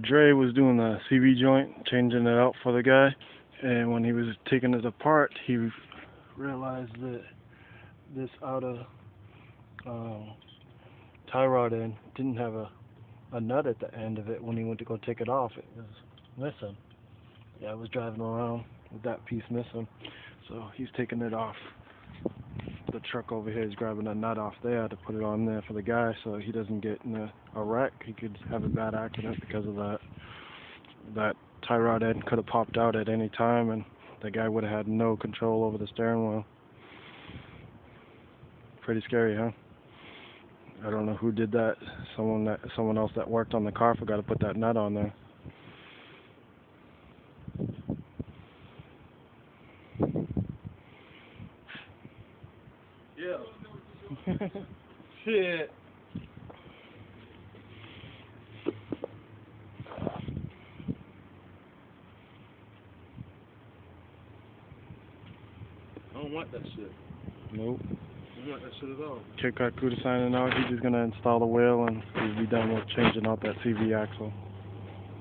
Dre was doing the CV joint, changing it out for the guy, and when he was taking it apart, he realized that this outer um, tie rod end didn't have a nut at the end of it. When he went to go take it off, it was missing. Yeah, I was driving around with that piece missing, so he's taking it off. The truck over here is grabbing a nut off there to put it on there for the guy, so he doesn't get in a wreck. He could have a bad accident because of that. That tie rod end could have popped out at any time, and the guy would have had no control over the steering wheel. Pretty scary, huh? I don't know who did that. Someone else that worked on the car forgot to put that nut on there. Yeah. Shit. I don't want that shit. Nope. I don't want that shit at all. Kid Kakuta signing out. He's just gonna install the wheel and he'll be done with changing out that CV axle.